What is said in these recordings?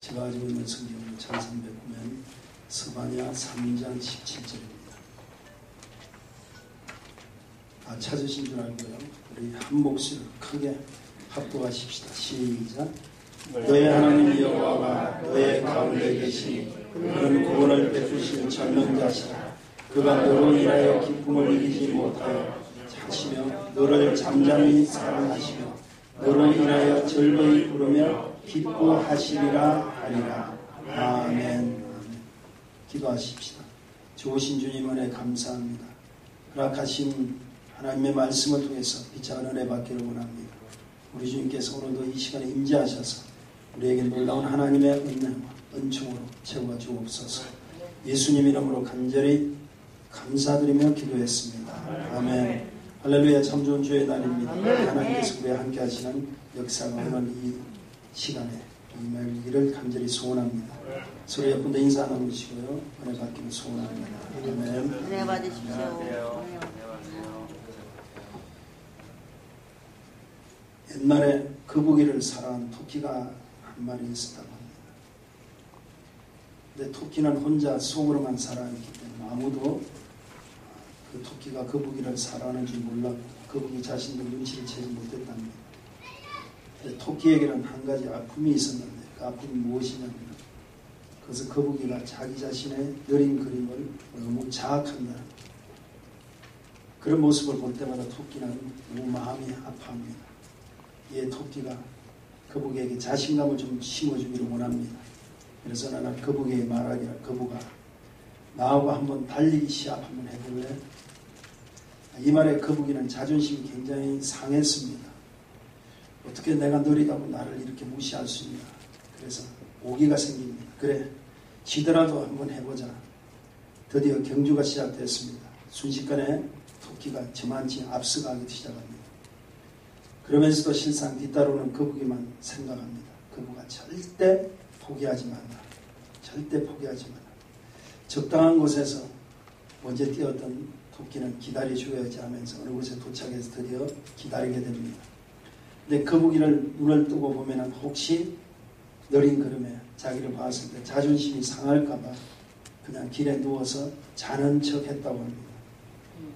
제가 가지고 있는 성경은 1309면 스바냐 3장 17절입니다. 다 찾으신 줄 알고요. 우리 한 목소리로 크게 합독하십시다. 시작. 너의 하나님 여호와가 너의 가운데 계시니 그는 구원을 베푸실 전능자시라. 그가 너로 인하여 기쁨을 이기지 못하여 자시며 너를 잠잠히 사랑하시며 너로 인하여 즐거이 부르며 기뻐하시리라 하리라. 아멘. 기도하십시다. 좋으신 주님 은혜 감사합니다. 허락하신 하나님의 말씀을 통해서 빛의 은혜 받기를 원합니다. 우리 주님께서 오늘도 이 시간에 임재하셔서 우리에게 놀라운 하나님의 은혜와 은총으로 채워 주옵소서. 예수님 이름으로 간절히 감사드리며 기도했습니다. 아멘. 할렐루야. 참 좋은 주의 날입니다. 하나님께서 우리와 함께 하시는 역사가 오늘 이 시간에 임하기를 간절히 소원합니다. 서로 옆분도 인사 나누시고요. 은혜 받기를 소원합니다. 아멘. 은혜 받으십시오. 옛날에 거북이를 사랑한 토끼가 한 마리 있었다고 합니다. 근데 토끼는 혼자 속으로만 살아있기 때문에 아무도 그 토끼가 거북이를 사랑하는 줄 몰랐고 거북이 자신도 눈치를 채지 못했답니다. 토끼에게는 한 가지 아픔이 있었는데 그 아픔이 무엇이냐면 그래서 거북이가 자기 자신의 느린 그림을 너무 자학한다는 그런 모습을 볼 때마다 토끼는 너무 마음이 아파합니다. 이에 토끼가 거북이에게 자신감을 좀 심어주기를 원합니다. 그래서 나는 거북이에게 말하기를 거북아 나하고 한번 달리기 시합 한번 해볼래? 이 말에 거북이는 자존심이 굉장히 상했습니다. 어떻게 내가 느리다고 나를 이렇게 무시할 수 있나. 그래서 오기가 생깁니다. 그래 지더라도 한번 해보자. 드디어 경주가 시작됐습니다. 순식간에 토끼가 저만치 앞서가기 시작합니다. 그러면서도 실상 뒤따르는 거북이만 생각합니다. 거북아 절대 포기하지 말라. 절대 포기하지 말라. 적당한 곳에서 먼저 뛰었던 토끼는 기다려줘야지 하면서 어느 곳에 도착해서 드디어 기다리게 됩니다. 근데 거북이를 눈을 뜨고 보면 혹시 느린 걸음에 자기를 봤을 때 자존심이 상할까봐 그냥 길에 누워서 자는 척 했다고 합니다.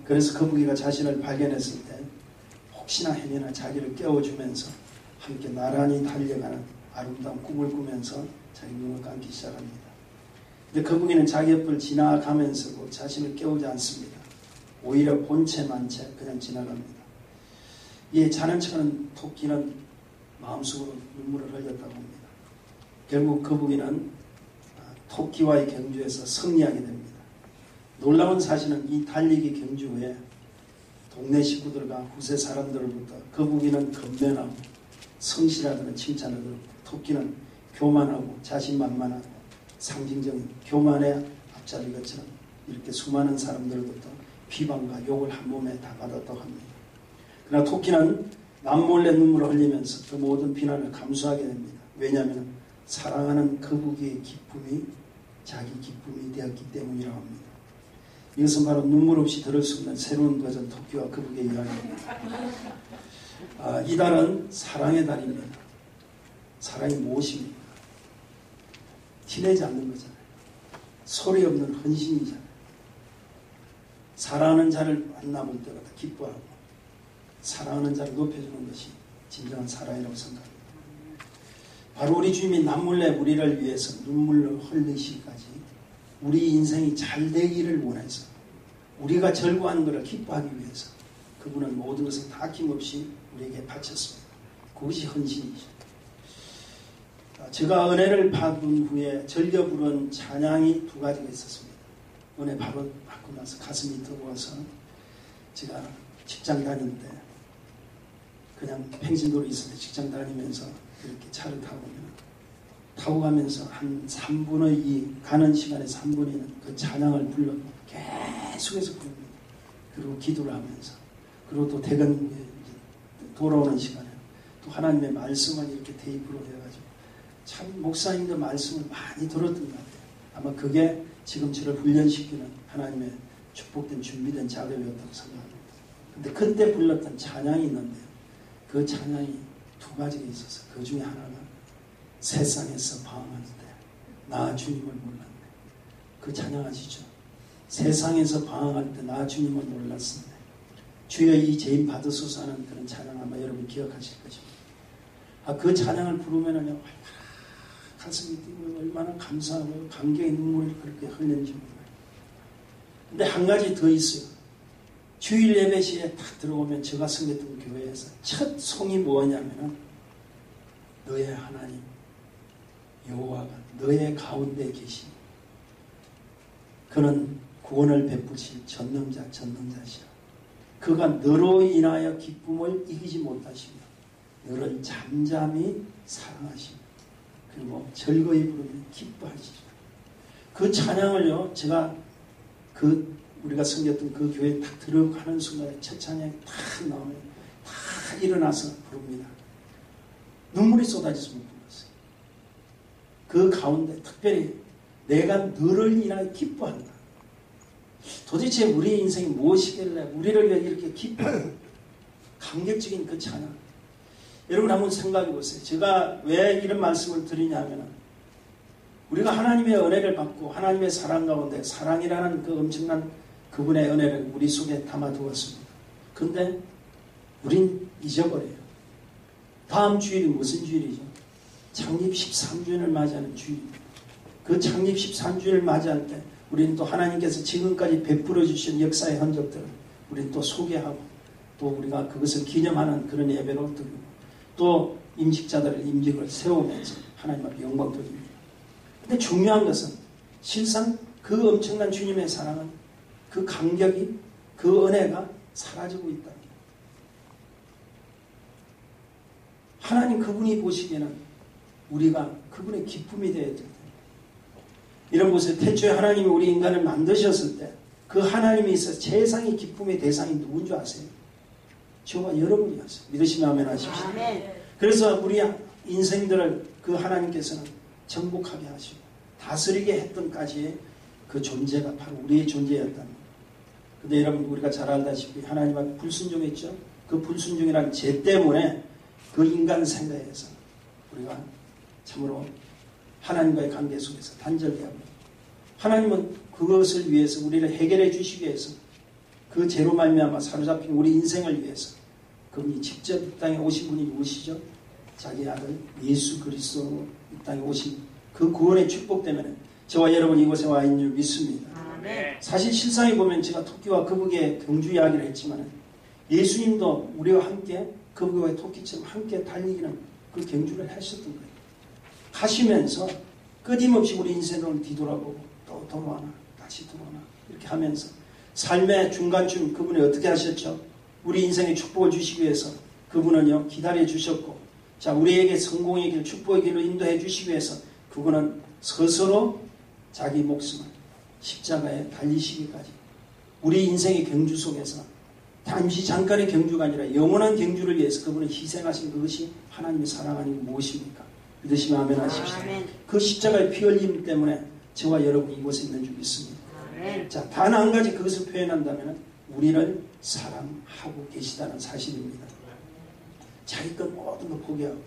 그래서 거북이가 자신을 발견했을 때 혹시나 해내나 자기를 깨워주면서 함께 나란히 달려가는 아름다운 꿈을 꾸면서 자기 눈을 감기 시작합니다. 근데 거북이는 자기 옆을 지나가면서도 자신을 깨우지 않습니다. 오히려 본체만 채 그냥 지나갑니다. 이 자는 척하는 토끼는 마음속으로 눈물을 흘렸다고 합니다. 결국 거북이는 토끼와의 경주에서 승리하게 됩니다. 놀라운 사실은 이 달리기 경주 후에 동네 식구들과 후세 사람들로부터 거북이는 건면하고 성실하다는 칭찬을 듣고 토끼는 교만하고 자신만만하고 상징적인 교만의 앞잡이 것처럼 이렇게 수많은 사람들로부터 비방과 욕을 한 몸에 다 받았다고 합니다. 그러나 토끼는 남몰래 눈물을 흘리면서 그 모든 비난을 감수하게 됩니다. 왜냐하면 사랑하는 거북이의 기쁨이 자기 기쁨이 되었기 때문이라고 합니다. 이것은 바로 눈물 없이 들을 수 없는 새로운 버전 토끼와 거북이의 이야기입니다. 이 달은 사랑의 달입니다. 사랑이 무엇입니까? 티내지 않는 거잖아요. 소리 없는 헌신이잖아요. 사랑하는 자를 만나볼 때마다 기뻐하고 사랑하는 자를 높여주는 것이 진정한 사랑이라고 생각합니다. 바로 우리 주님이 남몰래 우리를 위해서 눈물을 흘리시기까지 우리 인생이 잘 되기를 원해서 우리가 절구하는 것을 기뻐하기 위해서 그분은 모든 것을 다 아낌없이 우리에게 바쳤습니다. 그것이 헌신이죠. 제가 은혜를 받은 후에 즐겨 부른 찬양이 두 가지가 있었습니다. 은혜 바로 받고 나서 가슴이 뜨거워서 제가 직장 다닐 때 그냥 평신도로 있을 때 직장 다니면서 이렇게 차를 타고 가면서 한 3분의 2 가는 시간에 3분의 2는 그 찬양을 불러 계속해서 부릅니다. 그리고 기도를 하면서 그리고 또 퇴근 돌아오는 시간에 또 하나님의 말씀을 이렇게 테이프로 해가지고 참 목사님들 말씀을 많이 들었던 것 같아요. 아마 그게 지금 저를 훈련시키는 하나님의 축복된 준비된 작업이었다고 생각합니다. 근데 그때 불렀던 찬양이 있는데요. 그 찬양이 두 가지가 있어서 그 중에 하나가 세상에서 방황할 때 나 주님을 몰랐네. 그 찬양하시죠. 세상에서 방황할 때 나 주님을 몰랐었네. 주여 이 죄인 받으소서 하는 그런 찬양 아마 여러분 기억하실 것입니다. 그 찬양을 부르면은 얼마나 가슴이 뛰고 얼마나 감사하고 감격의 눈물이 그렇게 흘리는지 몰라요. 근데 한 가지 더 있어요. 주일 예배 시에 딱 들어오면 제가 섬겼던 교회에서 첫 송이 뭐냐면은 너의 하나님 여호와가 너의 가운데 계시니 그는 구원을 베푸실 전능자시라. 그가 너로 인하여 기쁨을 이기지 못하시며 너를 잠잠히 사랑하시며 그리고 즐거이 부르며 기뻐하시리라. 그 찬양을요 제가 우리가 섬겼던 그 교회에 딱 들어가는 순간에 첫 찬양이 딱 나오면 다 일어나서 부릅니다. 눈물이 쏟아져서 못 불렀어요. 그 가운데 특별히 내가 너를 인하여 기뻐한다. 도대체 우리 인생이 무엇이길래 우리를 위해 이렇게 기뻐하는 감격적인 그 찬양. 여러분 한번 생각해 보세요. 제가 왜 이런 말씀을 드리냐면 우리가 하나님의 은혜를 받고 하나님의 사랑 가운데 사랑이라는 그 엄청난 그분의 은혜를 우리 속에 담아두었습니다. 근데 우린 잊어버려요. 다음 주일이 무슨 주일이죠? 창립 13주년을 맞이하는 주일입니다. 그 창립 13주년을 맞이할 때 우리는 또 하나님께서 지금까지 베풀어 주신 역사의 흔적들을 우리는 또 소개하고 또 우리가 그것을 기념하는 그런 예배로 드리고 또 임직자들의 임직을 세우면서 하나님 앞에 영광 돌립니다. 근데 중요한 것은 실상 그 엄청난 주님의 사랑은 그 감격이 그 은혜가 사라지고 있다. 하나님 그분이 보시기에는 우리가 그분의 기쁨이 되어야 됩니다. 이런 곳에 태초에 하나님이 우리 인간을 만드셨을 때 그 하나님이 있어 세상의 기쁨의 대상이 누군 줄 아세요? 저와 여러분이었어요. 믿으시면 아멘 하십시오. 아멘. 그래서 우리 인생들을 그 하나님께서는 정복하게 하시고 다스리게 했던까지의 그 존재가 바로 우리의 존재였답니다. 근데 여러분 우리가 잘 알다시피 하나님 앞에 불순종했죠. 그 불순종이라는 죄 때문에 그 인간 생각에서 우리가 참으로 하나님과의 관계 속에서 단절되어 합니다. 하나님은 그것을 위해서 우리를 해결해 주시기 위해서 그 죄로 말미암아 사로잡힌 우리 인생을 위해서 그분이 직접 이 땅에 오신 분이 누구시죠? 자기 아들 예수 그리스도로 이 땅에 오신 그 구원의 축복 때문에 저와 여러분 이곳에 와 있는 줄 믿습니다. 아멘. 사실 실상에 보면 제가 토끼와 거북이의 경주 이야기를 했지만 예수님도 우리와 함께 거북이와 토끼처럼 함께 달리기는 그 경주를 하셨던 거예요. 가시면서 끊임없이 우리 인생을 뒤돌아보고 또 돌아와나 다시 돌아와나 이렇게 하면서 삶의 중간쯤 그분이 어떻게 하셨죠? 우리 인생에 축복을 주시기 위해서 그분은요 기다려 주셨고 자 우리에게 성공의 길 축복의 길로 인도해 주시기 위해서 그분은 스스로 자기 목숨을 십자가에 달리시기까지 우리 인생의 경주 속에서 잠시 잠깐의 경주가 아니라 영원한 경주를 위해서 그분은 희생하신 그것이 하나님의 사랑 아니고 무엇입니까? 믿으시면 아멘 하십시오. 아멘. 그 십자가의 피 흘림 때문에 저와 여러분이 이곳에 있는 줄 믿습니다. 아멘. 자, 단 한 가지 그것을 표현한다면 우리를 사랑하고 계시다는 사실입니다. 자기 것 모든 걸 포기하고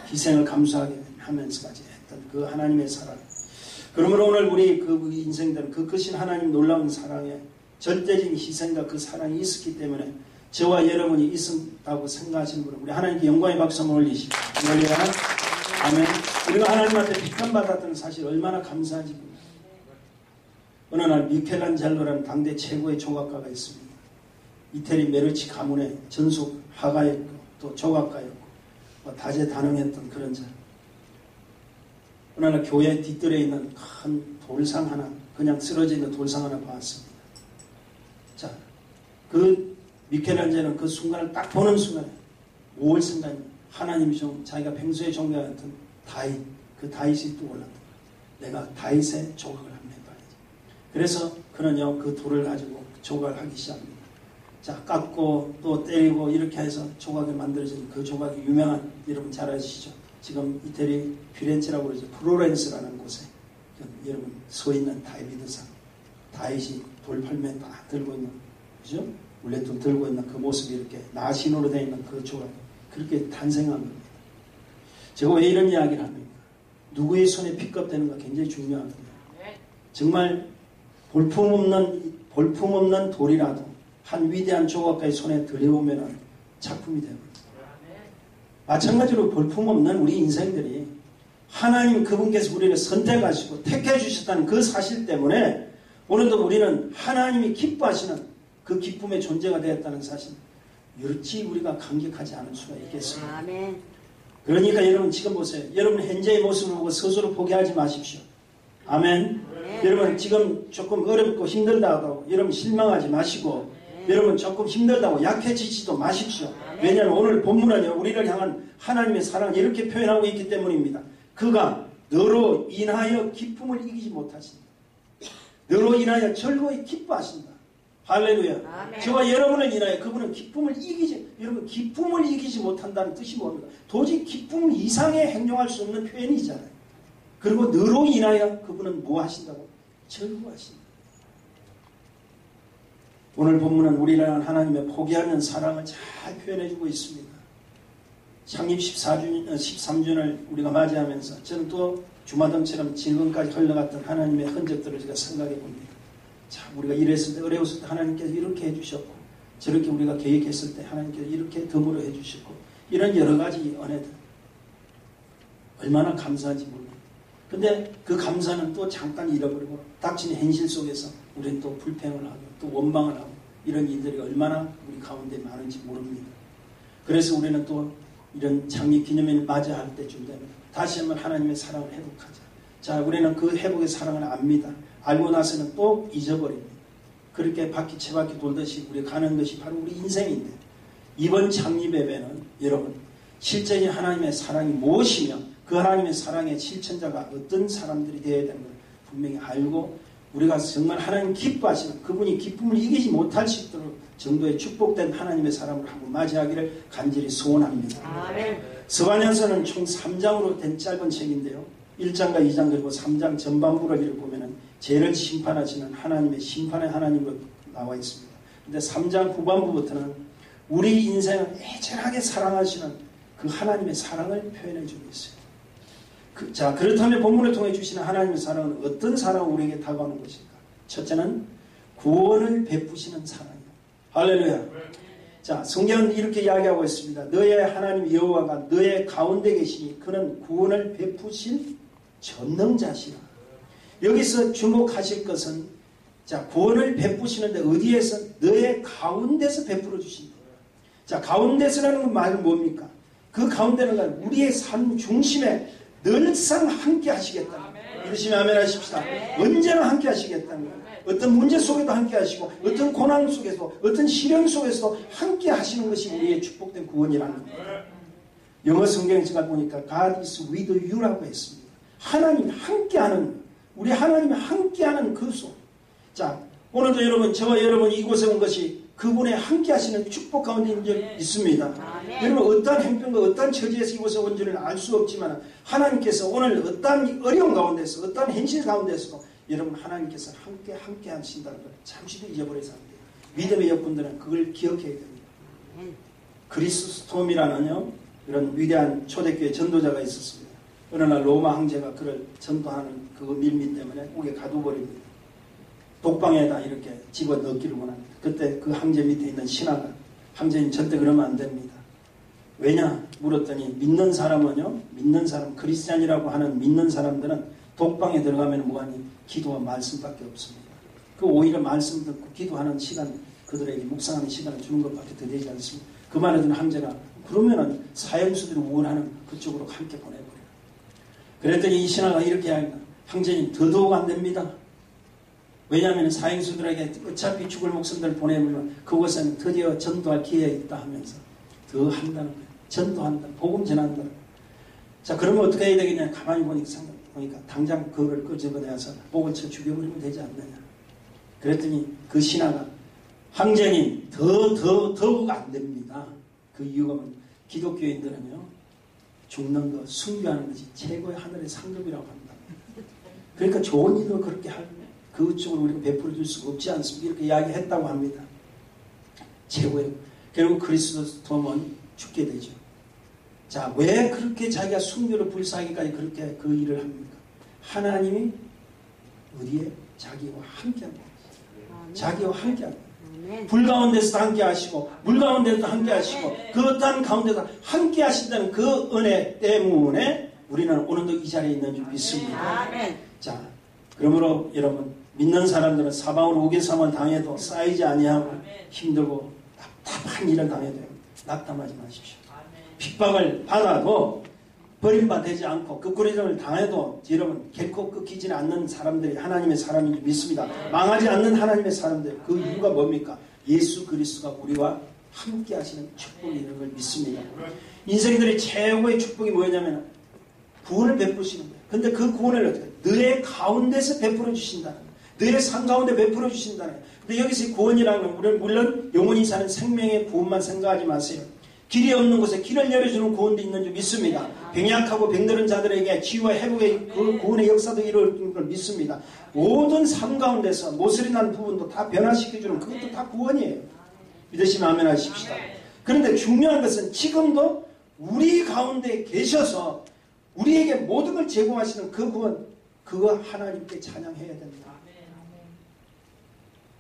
희생을 감수하게 하면서까지 했던 그 하나님의 사랑. 그러므로 오늘 우리 그 인생들은 그 크신 하나님 놀라운 사랑에 절대적인 희생과 그 사랑이 있었기 때문에 저와 여러분이 있었다고 생각하시는 분은 우리 하나님께 영광의 박수 한번 올리시고 아멘. 우리가 하나님 앞에 택함받았다는 사실 얼마나 감사한지 몰라요. 어느 날 미켈란젤로라는 당대 최고의 조각가가 있습니다. 이태리 메르치 가문의 전속 화가였고 또 조각가였고 다재다능했던 그런 자. 어느 날 교회 뒷뜰에 있는 큰 돌상 하나 그냥 쓰러져 있는 돌상 하나 봤습니다. 자, 그 미켈란젤로는 그 순간을 딱 보는 순간에 5월 순간 하나님이 좀 자기가 평소에 존경했던 다윗, 그 다윗이 또 올랐다. 내가 다윗의 조각을 한번 해봐야지. 그래서 그는요, 그 돌을 가지고 조각을 하기 시작합니다. 자, 깎고 또 때리고 이렇게 해서 조각이 만들어진 그 조각이 유명한, 여러분 잘 아시죠? 지금 이태리 피렌체라고 그러죠. 플로렌스라는 곳에 여러분 서 있는 다비드상. 다윗이 돌팔매 딱 들고 있는, 그죠? 물레통 들고 있는 그 모습이 이렇게 나신으로 되어 있는 그 조각. 그렇게 탄생한 겁니다. 제가 왜 이런 이야기를 합니까? 누구의 손에 픽업되는가 굉장히 중요합니다. 정말 볼품없는 돌이라도 한 위대한 조각가의 손에 들여오면 작품이 됩니다. 마찬가지로 볼품없는 우리 인생들이 하나님 그분께서 우리를 선택하시고 택해 주셨다는 그 사실 때문에 오늘도 우리는 하나님이 기뻐하시는 그 기쁨의 존재가 되었다는 사실, 어찌 우리가 감격하지 않을 수가 있겠습니까? 아멘. 그러니까 여러분 지금 보세요. 여러분 현재의 모습을 보고 스스로 포기하지 마십시오. 아멘. 여러분 지금 조금 어렵고 힘들다고 여러분 실망하지 마시고, 여러분 조금 힘들다고 약해지지도 마십시오. 왜냐하면 오늘 본문은요, 우리를 향한 하나님의 사랑을 이렇게 표현하고 있기 때문입니다. 그가 너로 인하여 기쁨을 이기지 못하신다. 너로 인하여 즐거이 기뻐하신다. 할렐루야. 아멘. 저와 여러분을 인하여 그분은 기쁨을 이기지 못한다는 뜻이 뭡니까? 도저히 기쁨 이상의 행동할 수 없는 표현이잖아요. 그리고 너로 인하여 그분은 뭐 하신다고? 즐거워하신다. 오늘 본문은 우리를 향한 하나님의 포기하는 사랑을 잘 표현해주고 있습니다. 창립 13주년을 우리가 맞이하면서 저는 또 주마등처럼 지금까지 흘러갔던 하나님의 흔적들을 제가 생각해 봅니다. 자, 우리가 이랬을 때, 어려웠을 때 하나님께서 이렇게 해주셨고, 저렇게 우리가 계획했을 때 하나님께서 이렇게 덤으로 해주셨고, 이런 여러 가지 은혜들 얼마나 감사한지 모릅니다. 근데 그 감사는 또 잠깐 잃어버리고 닥친 현실 속에서 우리는 또 불평을 하고 또 원망을 하고 이런 일들이 얼마나 우리 가운데 많은지 모릅니다. 그래서 우리는 또 이런 장미 기념일을 맞이할 때쯤 되면 다시 한번 하나님의 사랑을 회복하자. 자, 우리는 그 회복의 사랑을 압니다. 알고 나서는 또 잊어버립니다. 그렇게 채바퀴 돌듯이 우리가 가는 것이 바로 우리 인생인데, 이번 장립 예배는 여러분 실제히 하나님의 사랑이 무엇이며 그 하나님의 사랑의 실천자가 어떤 사람들이 되어야 되는 걸 분명히 알고, 우리가 정말 하나님 기뻐하시는 그분이 기쁨을 이기지 못할 수 있도록 정도의 축복된 하나님의 사람을 한번 맞이하기를 간절히 소원합니다. 아멘. 서반연서는 총 3장으로 된 짧은 책인데요. 1장과 2장 그리고 3장 전반부를 보면은 죄를 심판하시는 하나님의 심판의 하나님으로 나와 있습니다. 그런데 3장 후반부부터는 우리 인생을 애절하게 사랑하시는 그 하나님의 사랑을 표현해 주고 있어요. 자, 그렇다면 본문을 통해 주시는 하나님의 사랑은 어떤 사랑을 우리에게 다가오는 것일까? 첫째는 구원을 베푸시는 사랑이에요. 할렐루야. 자, 성경은 이렇게 이야기하고 있습니다. 너의 하나님 여호와가 너의 가운데 계시니 그는 구원을 베푸실 전능자시라. 여기서 주목하실 것은, 자, 구원을 베푸시는데 어디에서? 너의 가운데서 베풀어 주신다. 자, 가운데서라는 말은 뭡니까? 그 가운데는 우리의 삶 중심에 늘상 함께 하시겠다. 이러시면 아멘 하십시다. 언제나 함께 하시겠다는 거예요. 어떤 문제 속에도 함께 하시고, 어떤 고난 속에서, 어떤 시련 속에서도 함께 하시는 것이 우리의 축복된 구원이라는 거예요. 영어 성경에 제가 보니까 God is with you라고 했습니다. 하나님 함께하는, 우리 하나님이 함께하는 그 속. 자, 오늘도 여러분, 저와 여러분이 이곳에 온 것이 그분의 함께 하시는 축복 가운데 있습니다. 아멘. 여러분 어떠한 형편과 어떠한 처지에서 이곳에 온지는 알 수 없지만 하나님께서 오늘 어떠한 어려운 가운데서 어떠한 현실 가운데서도 여러분 하나님께서 함께 하신다는 걸 잠시도 잊어버려서 안 돼요. 믿음의 여러분들은 그걸 기억해야 됩니다. 그리스스톰이라는 이런 위대한 초대교회 전도자가 있었습니다. 어느 날 로마 황제가 그를 전도하는 그 밀미 때문에 옥에 가둬버립니다. 독방에다 이렇게 집어넣기를 원합니다. 그때 그 황제 밑에 있는 신하가, 황제님 절대 그러면 안 됩니다. 왜냐 물었더니 믿는 사람은요, 믿는 사람, 크리스찬이라고 하는 믿는 사람들은 독방에 들어가면 뭐하니? 기도와 말씀밖에 없습니다. 그 오히려 말씀 듣고 기도하는 시간, 그들에게 묵상하는 시간을 주는 것밖에 더 되지 않습니다. 그 말을 듣는 황제가 그러면은 사형수들이 원하는 그쪽으로 함께 보내버려요. 그랬더니 이 신하가 이렇게 합니다. 황제님 더더욱 안 됩니다. 왜냐하면 사형수들에게 어차피 죽을 목숨들을 보내면 그곳에는 드디어 전도할 기회가 있다 하면서 더 한다는 거예요. 전도한다. 복음 전한다. 자, 그러면 어떻게 해야 되겠냐. 가만히 보니까 당장 그거를 끄집어내서 목을 쳐 죽여버리면 되지 않느냐. 그랬더니 그 신하가 황제님 더욱 안 됩니다. 그 이유가 뭐냐. 기독교인들은요 죽는 거, 순교하는 것이 최고의 하늘의 상급이라고 한다. 그러니까 좋은 일도 그렇게 할 그쪽으로 우리가 베풀어 줄 수가 없지 않습니까? 이렇게 이야기했다고 합니다. 최고의. 결국 그리스도는 죽게 되죠. 자, 왜 그렇게 자기가 순교를 불사하기까지 그렇게 그 일을 합니까? 하나님이 어디에? 자기와 함께합니다. 자기와 함께합니다. 불 가운데서도 함께 하시고 물 가운데서도 함께 하시고 그 어떠한 가운데서 함께 하신다는 그 은혜 때문에 우리는 오늘도 이 자리에 있는 줄 믿습니다. 자, 그러므로 여러분 믿는 사람들은 사방으로 우겨삼을 당해도 쌓이지 아니하고 힘들고 답답한 일을 당해도 낙담하지 마십시오. 핍박을 받아도 버림받지 않고 거꾸로짐을 당해도 여러분 결코 끊기지는 않는 사람들이 하나님의 사람인 줄 믿습니다. 망하지 않는 하나님의 사람들. 그 이유가 뭡니까? 예수 그리스도가 우리와 함께 하시는 축복이 있는 걸 믿습니다. 인생들의 최고의 축복이 뭐냐면 구원을 베푸시는 거예요. 근데 그 구원을 어떻게 너의 가운데서 베풀어 주신다는 거예요. 너의 삶 가운데 베풀어 주신다는 거예요. 근데 여기서 구원이라는 건 물론 영원히 사는 생명의 구원만 생각하지 마세요. 길이 없는 곳에 길을 열어주는 구원도 있는 줄 믿습니다. 병약하고 병들은 자들에게 치유와 회복의 그 구원의 역사도 이루어지는 걸 믿습니다. 모든 삶 가운데서 모서리 난 부분도 다 변화시켜주는 그것도 다 구원이에요. 믿으시면 아멘 하십시다. 그런데 중요한 것은 지금도 우리 가운데 계셔서 우리에게 모든 걸 제공하시는 그 구원, 그거 하나님께 찬양해야 됩니다.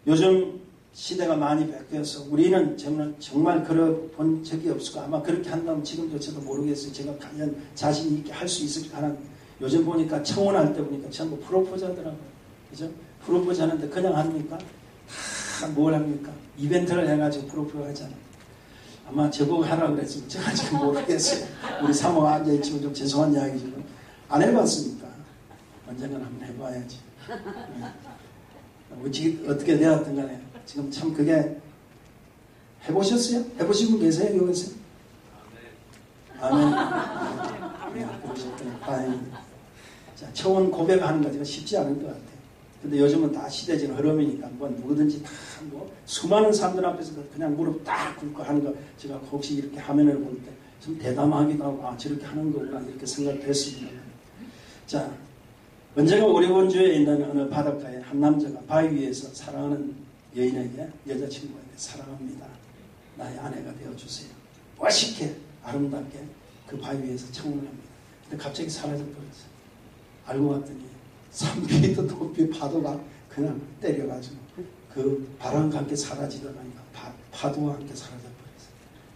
요즘 시대가 많이 바뀌어서 우리는 정말 그런 본 적이 없고 아마 그렇게 한다면 지금도 저도 모르겠어요. 제가 과연 자신 있게 할 수 있을까 하는 요즘 보니까 청혼할 때 보니까 전부 프로포즈 하더라고요. 그죠? 프로포즈 하는데 그냥 합니까? 다 뭘 합니까? 이벤트를 해가지고 프로포즈 하잖아요. 아마 저보고 하라고 그랬으면 제가 지금 모르겠어요. 우리 사모가 앉아있지만 좀 죄송한 이야기지만 안 해봤으니까 언젠가는 한번 해봐야지. 어떻게 되었든 간에 지금 참 그게 해보셨어요? 해보신 분 계세요? 여기서? 아멘. 그러셨구나. 다행입니다. 자, 청혼 고백하는 거 쉽지 않을 것 같아요. 근데 요즘은 다 시대적인 흐름이니까 뭐 누구든지 다 뭐 수많은 사람들 앞에서 그냥 무릎 딱 꿇고 하는 거 제가 혹시 이렇게 화면을 볼 때 좀 대담하기도 하고 아 저렇게 하는 거구나 이렇게 생각했습니다. 자, 언제가 오레곤주에 있는 어느 바닷가에 한 남자가 바위 위에서 사랑하는 여인에게 여자친구에게 사랑합니다. 나의 아내가 되어주세요. 멋있게 아름답게 그 바위 위에서 청혼을 합니다. 근데 갑자기 사라져버렸어요. 알고 봤더니 3피트 높이 파도가 그냥 때려가지고 그 바람과 함께 사라지다 보니까 파도와 함께 사라져버렸어요.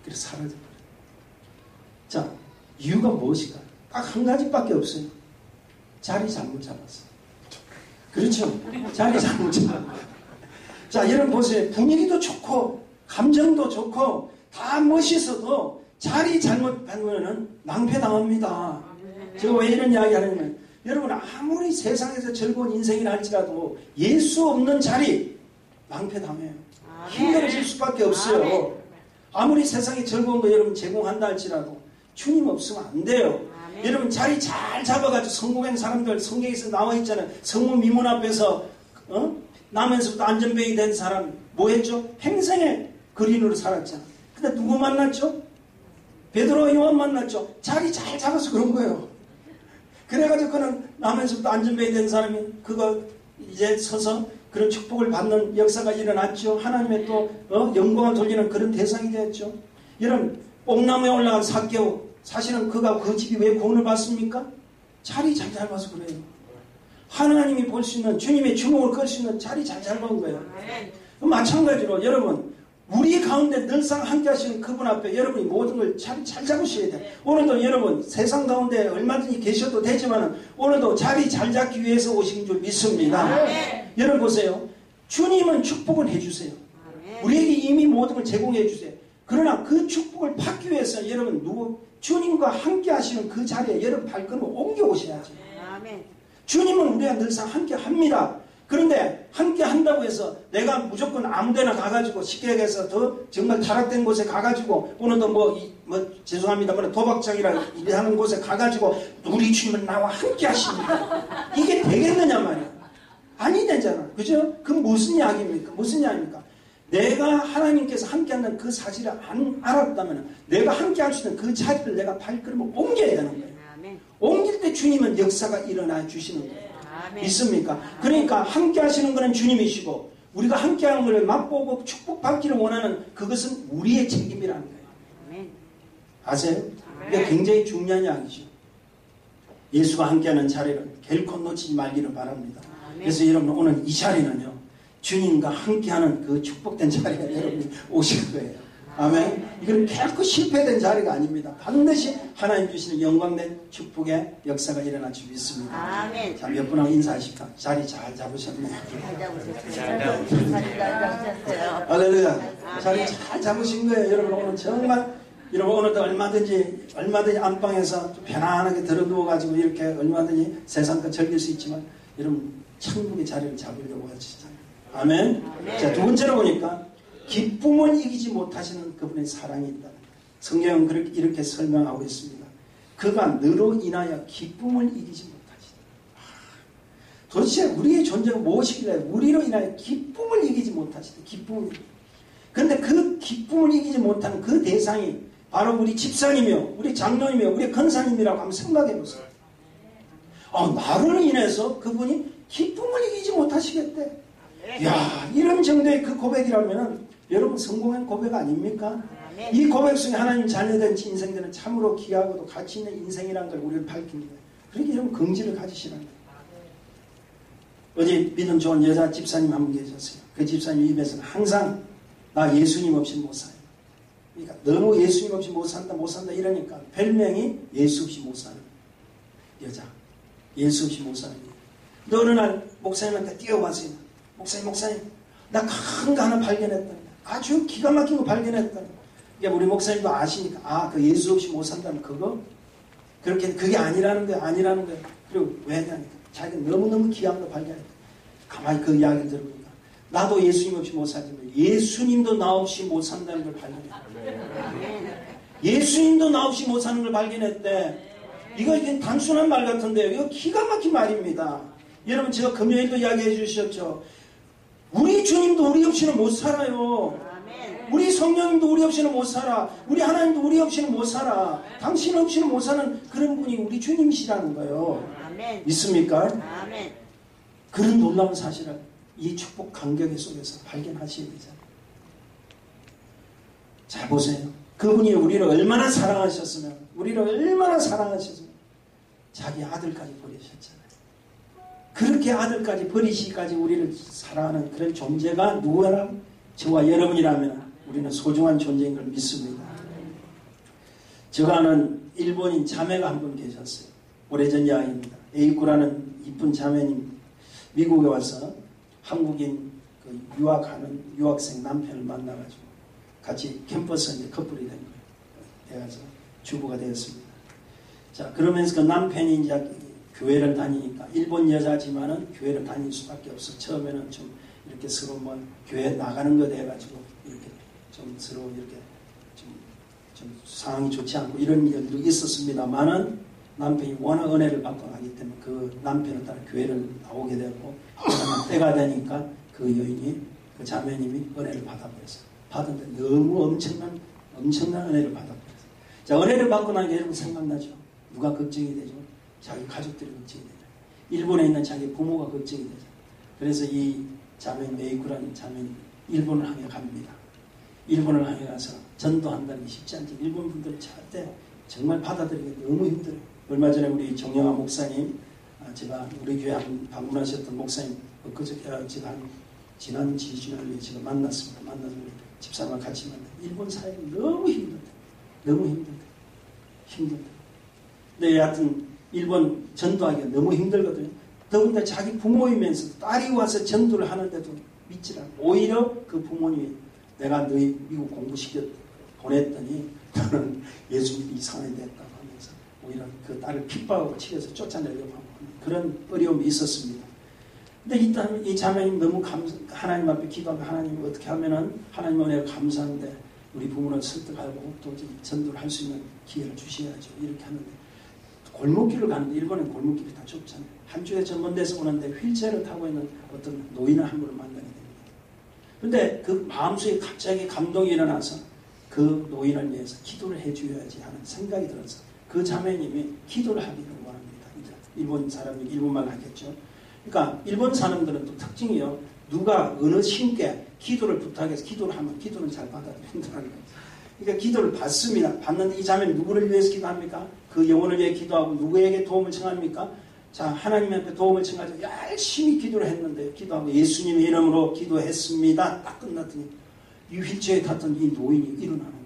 그래서 사라져버렸어요. 자, 이유가 무엇일까? 딱 한 가지밖에 없어요. 자리 잘못 잡았어요. 그렇죠? 자리 잘못 잡았어요. 자, 여러분 보세요. 분위기도 좋고 감정도 좋고 다 멋있어도 자리 잘못하면은 낭패당합니다. 제가 왜 이런 이야기 하냐면 여러분 아무리 세상에서 즐거운 인생이라 할지라도 예수 없는 자리 낭패당해요. 힘들어질 수밖에 없어요. 아무리 세상에 즐거운 거 여러분 제공한다 할지라도 주님 없으면 안 돼요. 여러분 자리 잘 잡아가지고 성공한 사람들 성경에서 나와 있잖아요. 성문 미문 앞에서 나면서부터 안전뱅이 된 사람 뭐 했죠? 행생의 그린으로 살았잖아. 근데 누구 만났죠? 베드로와 요한 만났죠. 자리 잘 잡아서 그런 거예요. 그래가지고 그는 나면서부터 안전뱅이 된 사람이 그거 이제 서서 그런 축복을 받는 역사가 일어났죠. 하나님의 또 영광을 돌리는 그런 대상이 되었죠. 여러분 뽕나무에 올라간 삭개오 사실은 그가 그 집이 왜 구원을 받습니까? 자리 잘 잡아서 그래요. 하나님이 볼 수 있는 주님의 주목을 끌 수 있는 자리 잘 잡은 거예요. 마찬가지로 여러분 우리 가운데 늘상 함께 하시는 그분 앞에 여러분이 모든 걸 잘 잡으셔야 돼요. 오늘도 여러분 세상 가운데 얼마든지 계셔도 되지만 오늘도 자리 잘 잡기 위해서 오신 줄 믿습니다. 여러분 보세요. 주님은 축복을 해주세요. 우리에게 이미 모든 걸 제공해 주세요. 그러나 그 축복을 받기 위해서 여러분 주님과 함께 하시는 그 자리에 여러분 발걸음을 옮겨 오셔야죠. 주님은 우리가 늘상 함께 합니다. 그런데 함께 한다고 해서 내가 무조건 아무데나 가가지고 쉽게 얘기해서 더 정말 타락된 곳에 가가지고 오늘도 죄송합니다만 도박장이라 일하는 곳에 가가지고 우리 주님은 나와 함께 하십니다. 이게 되겠느냐 말이야. 아니 되잖아. 그죠? 그 무슨 이야기입니까? 무슨 이야기입니까? 내가 하나님께서 함께하는 그 사실을 안 알았다면 내가 함께할 수 있는 그 자리를 내가 발걸음을 옮겨야 되는 거예요. 옮길 때 주님은 역사가 일어나 주시는 거예요. 믿습니까? 그러니까 함께 하시는 것은 주님이시고 우리가 함께하는 것을 맛보고 축복받기를 원하는 그것은 우리의 책임이라는 거예요. 아세요? 이게 굉장히 중요한 이야기죠. 예수가 함께하는 자리를 결코 놓치지 말기를 바랍니다. 그래서 여러분 오늘 이 자리는요, 주님과 함께하는 그 축복된 자리에 여러분이 오실 거예요. 아멘. 이건 결코 실패된 자리가 아닙니다. 반드시 하나님 주시는 영광된 축복의 역사가 일어날 줄 믿습니다. 아멘. 자, 몇 분하고 인사하십시다. 자리 잘 잡으셨네요. 잘 잡으셨어요. 할렐루야. 자리 잘 잡으신 거예요. 여러분 오늘 정말, 여러분 오늘도 얼마든지 안방에서 편안하게 들어 누워가지고 이렇게 얼마든지 세상과 즐길 수 있지만 여러분 천국의 자리를 잡으려고 하시잖아요. 아멘. 자, 두 번째로 보니까 기쁨을 이기지 못하시는 그분의 사랑이 있다. 성경은 이렇게 설명하고 있습니다. 그가 너로 인하여 기쁨을 이기지 못하시다. 도대체 우리의 존재가 무엇이길래 우리로 인하여 기쁨을 이기지 못하시다. 기쁨을. 그런데 그 기쁨을 이기지 못하는 그 대상이 바로 우리 집사님이요, 우리 장로님이요, 우리 권사님이라고 한번 생각해 보세요. 나로 인해서 그분이 기쁨을 이기지 못하시겠대. 이야, 이런 정도의 그 고백이라면 여러분 성공한 고백 아닙니까? 이 고백 속에 하나님 자녀된 인생들은 참으로 귀하고도 가치 있는 인생이라는 걸 우리를 밝힙니다. 그러니까 여러분 긍지를 가지시라는 거예요. 어제 믿음 좋은 여자 집사님 한 분 계셨어요. 그 집사님 입에서는 항상 나 예수님 없이 못 살아요. 그러니까 너무 예수님 없이 못 산다 이러니까 별명이 예수 없이 못 사는 여자. 예수 없이 못 사는 여자. 어느 날 목사님한테 뛰어왔어요. 목사님 나 큰 거 하나 발견했다. 아주 기가 막힌 거 발견했다. 그러니까 우리 목사님도 아시니까 그 예수 없이 못 산다는 그거 그렇게 그게 아니라는 거야. 그리고 왜냐니까 자기가 너무너무 귀한 거 발견했다. 가만히 그 이야기를 들어보니까 나도 예수님 없이 못 살지만 예수님도 나 없이 못 산다는 걸 발견했다. 예수님도 나 없이 못 사는 걸 발견했대. 이거 단순한 말 같은데요. 이거 기가 막힌 말입니다. 여러분 제가 금요일도 이야기해 주셨죠. 우리 주님도 우리 없이는 못 살아요. 우리 성령님도 우리 없이는 못 살아. 우리 하나님도 우리 없이는 못 살아. 당신 없이는 못 사는 그런 분이 우리 주님이시라는 거예요. 믿습니까? 그런 놀라운 사실을 이 축복 간격 속에서 발견하셔야 되잖아요. 자 보세요. 그분이 우리를 얼마나 사랑하셨으면 자기 아들까지 버리셨잖아요. 그렇게 아들까지 버리시기까지 우리를 사랑하는 그런 존재가 누구랑 저와 여러분이라면 우리는 소중한 존재인 걸 믿습니다. 제가 아는 일본인 자매가 한 분 계셨어요. 오래전 이야기입니다. 에이쿠라는 이쁜 자매님 미국에 와서 한국인 그 유학생 남편을 만나가지고 같이 캠퍼스에 이제 커플이 된 거예요. 그래서 주부가 되었습니다. 자, 그러면서 그 남편이 이제 교회를 다니니까 일본 여자지만은 교회를 다닐 수밖에 없어. 처음에는 좀 이렇게 서로 교회 나가는 것 해가지고 이렇게 좀 서로 이렇게 좀 상황이 좋지 않고 이런 일도 있었습니다만은 남편이 워낙 은혜를 받고 나기 때문에 그 남편을 따라 교회를 나오게 되고 때가 되니까 그 여인이 그 자매님이 은혜를 받아버렸어요. 받은데 너무 엄청난 은혜를 받아버렸어요. 자, 은혜를 받고 나니까 여러분 생각나죠? 누가 걱정이 되죠? 자기 가족들이 걱정이 되죠. 일본에 있는 자기 부모가 걱정이 되죠. 그래서 이 자매님 에이쿠라는 자매님 일본을 향해 갑니다. 일본을 향해 가서 전도한다는 게 쉽지 않죠. 일본 분들은 절대 정말 받아들이기 너무 힘들어요. 얼마 전에 우리 정영아 목사님, 제가 우리 교회 방문하셨던 목사님, 제가 지난 지난주에 제가 만났습니다. 만나서 우리 집사람과 같이 만났는데 일본 사회가 너무 힘들다. 근데 여하튼 일본 전도하기가 너무 힘들거든요. 더군다나 자기 부모이면서 딸이 와서 전도를 하는데도 믿질 않고 오히려 그 부모님이 내가 너희 미국 공부시켜 보냈더니 너는 예수 믿기 이상하게 됐다고 하면서 오히려 그 딸을 핍박하고 치려서 쫓아내려고 하고 그런 어려움이 있었습니다. 근데 이 자매님 너무 하나님 앞에 기도하고 하나님 어떻게 하면은 하나님 은혜가 감사한데 우리 부모를 설득하고 또 전도를 할 수 있는 기회를 주셔야죠. 이렇게 하는데 골목길을 가는데 일본은 골목길이 다 좁잖아요. 한쪽에 저 먼 데서 오는데 휠체어를 타고 있는 어떤 노인을 한 분을 만나게 됩니다. 그런데 그 마음속에 갑자기 감동이 일어나서 그 노인을 위해서 기도를 해줘야지 하는 생각이 들어서 그 자매님이 기도를 하기를 원합니다. 이제 일본 사람이 일본말 하겠죠. 그러니까 일본 사람들은 또 특징이요. 누가 어느 신께 기도를 부탁해서 기도를 하면 기도는 잘 받아들인다는 거예요. 그러니까 기도를 받습니다. 받는데 이 자매는 누구를 위해서 기도합니까? 그 영혼을 위해 기도하고 누구에게 도움을 청합니까? 자, 하나님 앞에 도움을 청하죠. 열심히 기도를 했는데 기도하고 예수님의 이름으로 기도했습니다. 딱 끝났더니 이 휠체어에 탔던 이 노인이 일어나는 거예요.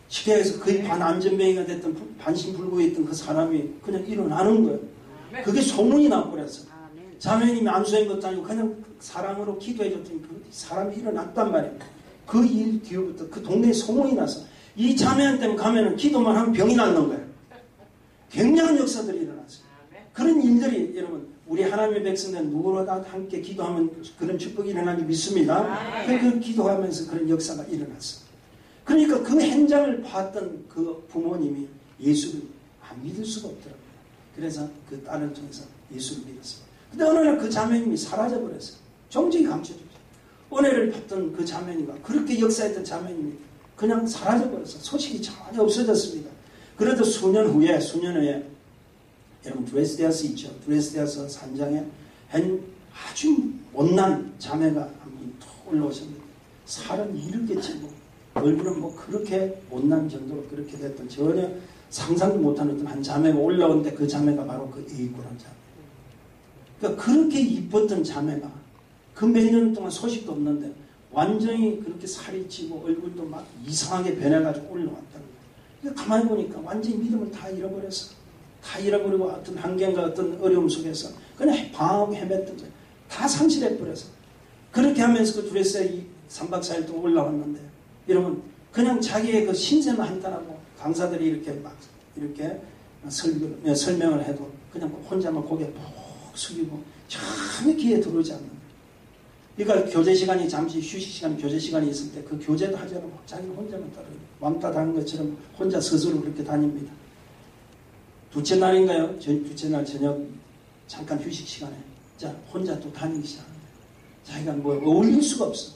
시대에서 거의 반안전뱅이가 됐던 반신불구했던 그 사람이 그냥 일어나는 거예요. 그게 소문이 나버렸어. 자매님이 안수한 것도 아니고 그냥 사랑으로 기도해줬더니 그 사람이 일어났단 말이에요. 그 일 뒤부터 그 동네에 소문이 나서 이 자매한테 가면은 기도만 하면 병이 낫는 거예요. 굉장한 역사들이 일어났어요. 그런 일들이 여러분 우리 하나님의 백성들은 누구로다 함께 기도하면 그런 축복이 일어나기 믿습니다. 그 기도하면서 그런 역사가 일어났어요. 그러니까 그 현장을 봤던 그 부모님이 예수를 안 믿을 수가 없더라고요. 그래서 그 딸을 통해서 예수를 믿었어요. 근데 어느 날 그 자매님이 사라져버렸어요. 정직히 감춰주죠. 은혜를 받던 그 자매님과 그렇게 역사했던 자매님이 그냥 사라져버렸어요. 소식이 전혀 없어졌습니다. 그래도 수년 후에 여러분 드레스데아스 있죠. 드레스데아스 산장에 한 아주 못난 자매가 한 분 톡 올라오셨는데 살은 이렇게 찌고 얼굴은 뭐 그렇게 못난 정도로 그렇게 됐던 전혀 상상도 못하는 어떤 한 자매가 올라오는데 그 자매가 바로 그 에이구란 자매. 그러니까 그렇게 이뻤던 자매가 그 몇 년 동안 소식도 없는데 완전히 그렇게 살이 찌고 얼굴도 막 이상하게 변해가지고 올라왔다는 거예요. 그러니까 가만히 보니까 완전히 믿음을 다 잃어버렸어. 다 잃어버리고 어떤 환경과 어떤 어려움 속에서 그냥 방황하고 헤맸던 거예요. 다 상실해버려서. 그렇게 하면서 그 드레스에 3박 4일 동안 올라왔는데 여러분 그냥 자기의 그 신세만 한탄하고 강사들이 이렇게 막 이렇게 설명을 해도 그냥 혼자만 고개 푹 숙이고 전혀 귀에 들어오지 않는 거예요. 그러니까 교제 시간이 잠시 휴식 시간 교제 시간이 있을 때 그 교제도 하지 않고 자기 혼자만 따라요. 왕따 다는 것처럼 혼자 스스로 그렇게 다닙니다. 둘째 날인가요? 둘째 날 저녁 잠깐 휴식 시간에 자 혼자 또 다니기 시작합니다. 자기가 뭐 어울릴 수가 없어.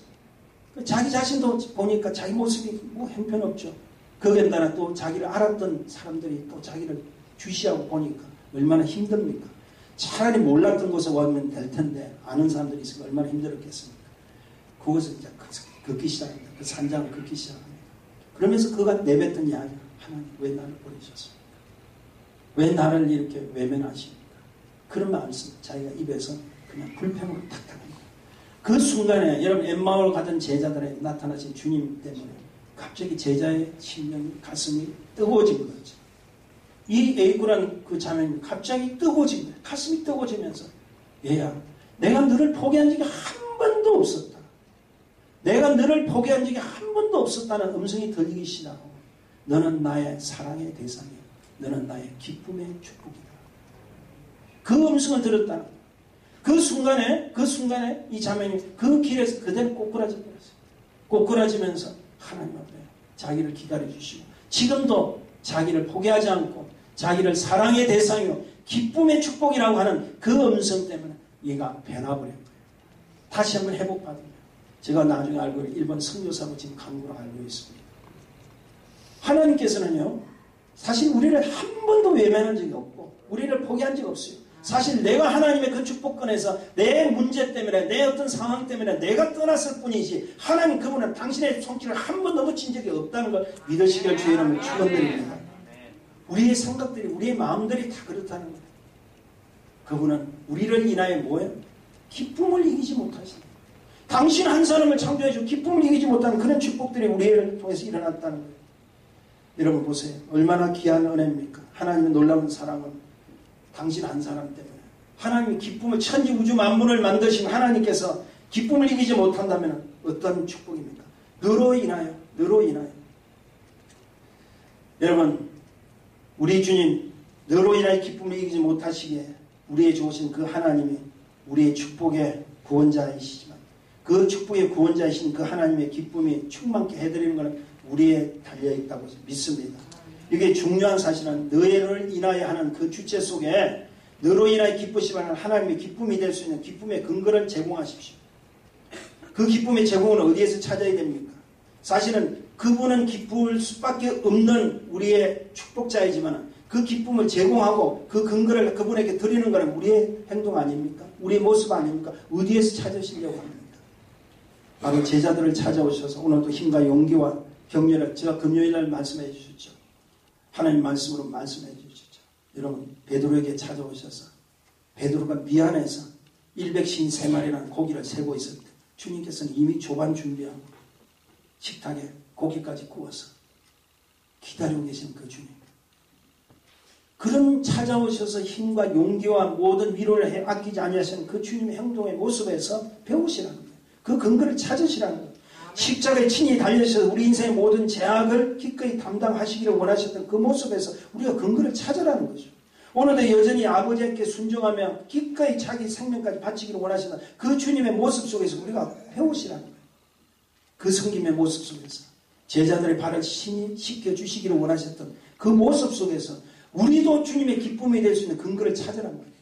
자기 자신도 보니까 자기 모습이 뭐 형편없죠. 거기에다가 또 자기를 알았던 사람들이 또 자기를 주시하고 보니까 얼마나 힘듭니까? 차라리 몰랐던 곳에 오면 될 텐데 아는 사람들이 있으면 얼마나 힘들었겠습니까? 그것을 이제 걷기 시작합니다. 그 산장을 걷기 시작합니다. 그러면서 그가 내뱉던 이야기 하나님 왜 나를 버리셨습니까? 왜 나를 이렇게 외면하십니까? 그런 말씀 자기가 입에서 그냥 불평으로 탁탁한 거예요. 그 순간에 여러분 엠마오를 가던 제자들에 나타나신 주님 때문에 갑자기 제자의 심령이 가슴이 뜨거워진 거죠. 이 에이구란 그 자매는 갑자기 뜨거워진 거예요. 가슴이 뜨거워지면서 얘야 내가 너를 포기한 적이 한 번도 없었다. 내가 너를 포기한 적이 한 번도 없었다는 음성이 들리기 시작하고 너는 나의 사랑의 대상이야. 너는 나의 기쁨의 축복이다. 그 음성을 들었다는 거예요. 그 순간에 이 자매는 그 길에서 그대로 꼬꾸라져 버렸어요. 꼬꾸라지면서 하나님 앞에 자기를 기다려 주시고 지금도 자기를 포기하지 않고 자기를 사랑의 대상이요 기쁨의 축복이라고 하는 그 음성 때문에 얘가 변화버린 거예요. 다시 한번 회복받으면 제가 나중에 알고 있는 일본 선교사로 지금 강구로 알고 있습니다. 하나님께서는요 사실 우리를 한 번도 외면한 적이 없고 우리를 포기한 적이 없어요. 사실 내가 하나님의 그 축복권에서 내 문제 때문에 내 어떤 상황 때문에 내가 떠났을 뿐이지 하나님 그분은 당신의 손길을 한 번 넘어친 적이 없다는 걸 믿으시길 주의 이름으로 축원드립니다. 우리의 생각들이 우리의 마음들이 다 그렇다는 거예요. 그분은 우리를 인하여 뭐예요? 기쁨을 이기지 못하십니다. 당신 한 사람을 창조해주고 기쁨을 이기지 못하는 그런 축복들이 우리를 통해서 일어났다는 거예요. 여러분 보세요. 얼마나 귀한 은혜입니까? 하나님의 놀라운 사랑은 당신 한 사람 때문에 하나님이 기쁨을 천지 우주 만물을 만드신 하나님께서 기쁨을 이기지 못한다면 어떤 축복입니까? 너로 인하여 여러분 우리 주님 너로 인하여 기쁨을 이기지 못하시기에 우리의 좋으신 그 하나님이 우리의 축복의 구원자이시지만 그 축복의 구원자이신 그 하나님의 기쁨이 충만케 해드리는 것은 우리에 달려있다고 믿습니다. 이게 중요한 사실은 너를 인하여 하는 그 주체 속에 너로 인하여 기쁘시면 하나님의 기쁨이 될 수 있는 기쁨의 근거를 제공하십시오. 그 기쁨의 제공은 어디에서 찾아야 됩니까? 사실은 그분은 기쁠 수밖에 없는 우리의 축복자이지만 그 기쁨을 제공하고 그 근거를 그분에게 드리는 것은 우리의 행동 아닙니까? 우리의 모습 아닙니까? 어디에서 찾으시려고 합니까? 바로 제자들을 찾아오셔서 오늘도 힘과 용기와 격려를 제가 금요일날 말씀해 주셨죠. 하나님 말씀으로 말씀해 주셨죠. 여러분 베드로에게 찾아오셔서 베드로가 미안해서 153마리라는 고기를 세고 있을 때 주님께서는 이미 조반 준비하고 식탁에 고기까지 구워서 기다리고 계신 그 주님. 그런 찾아오셔서 힘과 용기와 모든 위로를 아끼지 아니하시는 그 주님의 행동의 모습에서 배우시라는 거예요. 그 근거를 찾으시라는 거예요. 십자가에 친히 달려서 우리 인생의 모든 제약을 기꺼이 담당하시기를 원하셨던 그 모습에서 우리가 근거를 찾으라는 거죠. 오늘도 여전히 아버지께 순종하며 기꺼이 자기 생명까지 바치기를 원하시는 그 주님의 모습 속에서 우리가 배우시라는 거예요. 그 성김의 모습 속에서 제자들의 발을 신이 씻겨주시기를 원하셨던 그 모습 속에서 우리도 주님의 기쁨이 될 수 있는 근거를 찾으라는 거예요.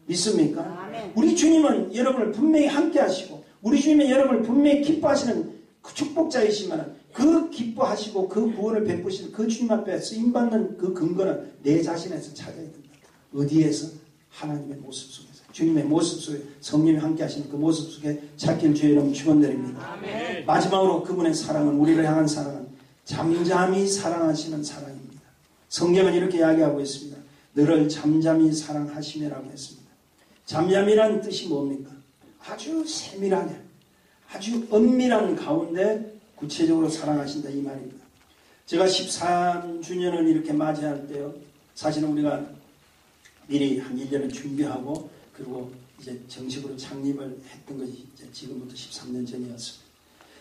믿습니까? 아멘. 우리 주님은 여러분을 분명히 함께 하시고 우리 주님은 여러분을 분명히 기뻐하시는 그 축복자이시면 그 기뻐하시고 그 구원을 베푸시는 그 주님 앞에 쓰임받는 그 근거는 내 자신에서 찾아야 된다. 어디에서? 하나님의 모습 속에서. 주님의 모습 속에 성령이 함께 하시는 그 모습 속에 찾길 주의 이름 축원드립니다. 아멘. 마지막으로 그분의 사랑은 우리를 향한 사랑은 잠잠히 사랑하시는 사랑입니다. 성경은 이렇게 이야기하고 있습니다. 너를 잠잠히 사랑하시며라고 했습니다. 잠잠이라는 뜻이 뭡니까? 아주 세밀하게 아주 엄밀한 가운데 구체적으로 사랑하신다 이 말입니다. 제가 13주년을 이렇게 맞이할 때요. 사실은 우리가 미리 한 1년을 준비하고 그리고 이제 정식으로 창립을 했던 것이 이제 지금부터 13년 전이었습니다.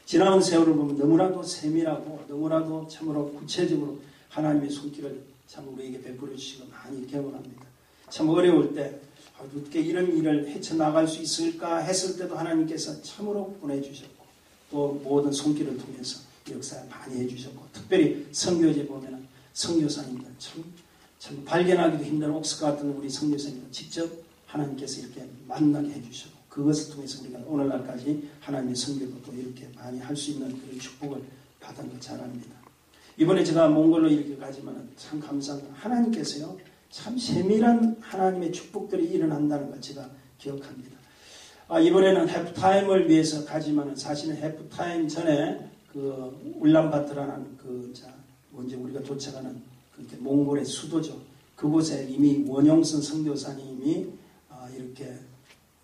지나온 세월을 보면 너무나도 세밀하고 너무나도 참으로 구체적으로 하나님의 손길을 참 우리에게 베풀어 주시고 많이 경험합니다. 참 어려울 때 어떻게 이런 일을 헤쳐나갈 수 있을까 했을 때도 하나님께서 참으로 보내주셨고 또 모든 손길을 통해서 역사를 많이 해주셨고 특별히 선교제 보면은 선교사님들 참 발견하기도 힘든 옥스 같은 우리 선교사님들 직접 하나님께서 이렇게 만나게 해주셨고 그것을 통해서 우리가 오늘날까지 하나님의 선교도 또 이렇게 많이 할 수 있는 그런 축복을 받은 걸 잘 압니다. 이번에 제가 몽골로 이렇게 가지만 참 감사합니다. 하나님께서요 참 세밀한 하나님의 축복들이 일어난다는 걸 제가 기억합니다. 이번에는 해프타임을 위해서 가지만은 사실은 해프타임 전에 그 울란바토르라는 먼저 우리가 도착하는 그렇게 몽골의 수도죠. 그곳에 이미 원용선 선교사님이 이렇게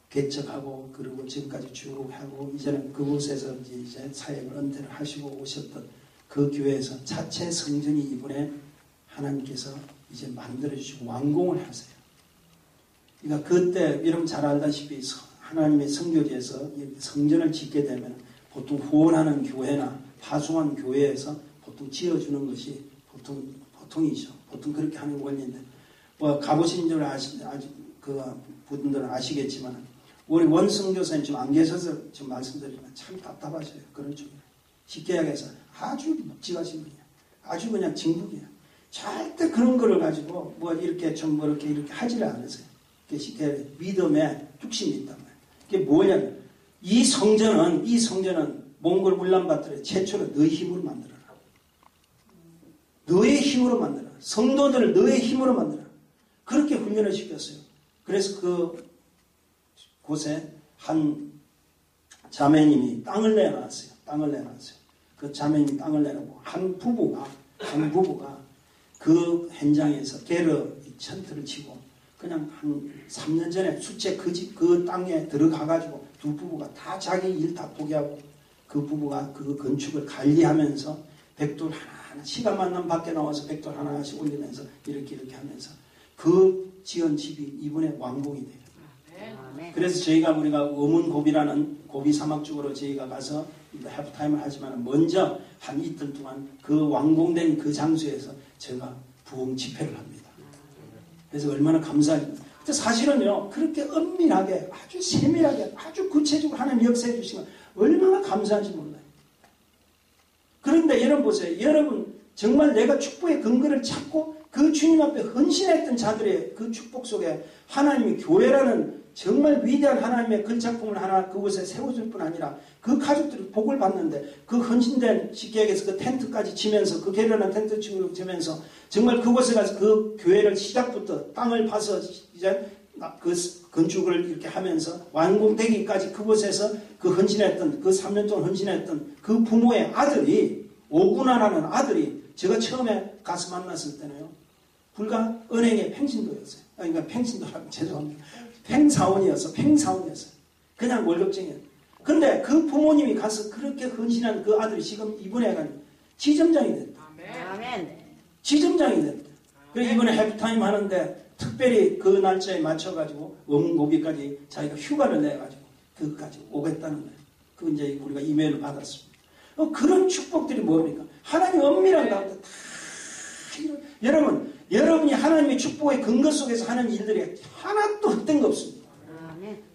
개척하고 그리고 지금까지 쭉 하고 이제는 그곳에서 이제 사역을 은퇴를 하시고 오셨던 그 교회에서 자체 성전이 이번에 하나님께서 이제 만들어주시고 완공을 하세요. 그러니까 그때 여러분 잘 알다시피 하나님의 선교지에서 성전을 짓게 되면 보통 후원하는 교회나 파송한 교회에서 보통 지어주는 것이 보통이죠. 보통 그렇게 하는 원리인데 가보신 줄 그 분들은 아시겠지만 우리 원성교사님 좀 안 계셔서 좀 말씀드리면 참 답답하셔요. 그런 쪽에. 쉽게 얘기해서 아주 묵직하신 분이에요. 아주 그냥 진국이에요. 절대 그런 거를 가지고 이렇게 하지를 않으세요. 쉽게 믿음에 뚝심이 있단 말이에요. 그게 뭐냐면 이 성전은 몽골 울란바토르에 최초로 너의 힘으로 만들어라. 너의 힘으로 만들어라. 성도들을 너의 힘으로 만들어라. 그렇게 훈련을 시켰어요. 그래서 그 곳에 한 자매님이 땅을 내놨어요. 그 자매님이 땅을 내놓고 한 부부가 그 현장에서 게르 텐트를 치고 그냥 한 3년 전에 수채 그 땅에 들어가가지고 두 부부가 다 자기 일 다 포기하고 그 부부가 그 건축을 관리하면서 벽돌 하나하나 시간만 나면 밖에 나와서 벽돌 하나씩 올리면서 이렇게 하면서 그 지은 집이 이번에 완공이 돼요. 그래서 우리가 어문고비라는 고비 사막 쪽으로 저희가 가서 해프타임을 하지만 먼저 한 이틀 동안 그 완공된 그 장소에서 제가 부흥 집회를 합니다. 그래서 얼마나 감사합니다. 사실은요 그렇게 엄밀하게 아주 세밀하게 아주 구체적으로 하나님 역사해 주시면 얼마나 감사한지 몰라요. 그런데 여러분 보세요. 여러분 정말 내가 축복의 근거를 찾고 그 주님 앞에 헌신했던 자들의 그 축복 속에 하나님이 교회라는 정말 위대한 하나님의 글작품을 하나 그곳에 세워줄 뿐 아니라 그 가족들이 복을 받는데 그 헌신된 쉽게 얘기해서 그 텐트까지 치면서 그 게르난 텐트 치면서 정말 그곳에 가서 그 교회를 시작부터 땅을 파서 이제 그 건축을 이렇게 하면서 완공되기까지 그곳에서 그 헌신했던 그 3년 동안 헌신했던 그 부모의 아들이 오구나라는 아들이 제가 처음에 가서 만났을 때는요. 불과 은행의 팽신도였어요. 그러니까 팽신도라면 죄송합니다. 팽사원이었어요. 그냥 월급쟁이였어요. 근데 그 부모님이 가서 그렇게 헌신한 그 아들이 지금 이번에 해가지고 지점장이 됐다. 아멘. 지점장이 됐다. 그래서 이번에 해프타임 하는데 특별히 그 날짜에 맞춰가지고 어문고비까지 자기가 휴가를 내가지고 그것까지 오겠다는 거예요. 그 이제 우리가 이메일을 받았습니다. 그런 축복들이 뭡니까? 하나님 엄밀한 가운데 다 여러분이 하나님의 축복의 근거 속에서 하는 일들이 하나도 헛된 거 없습니다.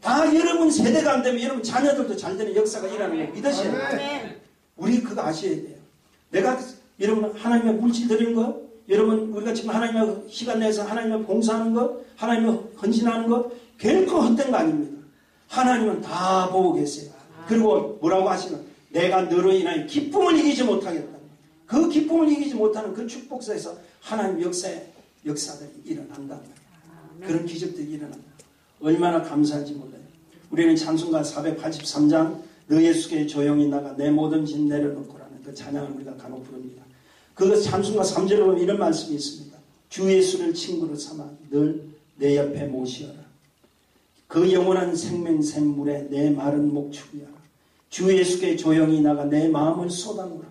다 여러분 세대가 안 되면 여러분 자녀들도 잘 되는 역사가 일어나는 거 믿으셔야 돼요. 우리 그거 아셔야 돼요. 내가 여러분 하나님의 물질 드리는 거, 여러분 우리가 지금 하나님의 시간 내서 하나님의 봉사하는 것, 하나님의 헌신하는 것 결코 헛된 거 아닙니다. 하나님은 다 보고 계세요. 그리고 뭐라고 하시면 내가 너로 인하여 기쁨을 이기지 못하겠다. 그 기쁨을 이기지 못하는 그 축복사에서 하나님 역사들이 일어난다. 그런 기적들이 일어난다. 얼마나 감사한지 몰라요. 우리는 찬송가 483장 너 예수께 조용히 나가 내 모든 짐 내려놓고라는 그 찬양을 우리가 간혹 부릅니다. 그 찬송가 3절에 보면 이런 말씀이 있습니다. 주 예수를 친구로 삼아 늘 내 옆에 모시어라. 그 영원한 생명 샘물에 내 마른 목 축이하라. 주 예수께 조용히 나가 내 마음을 쏟아놓으라.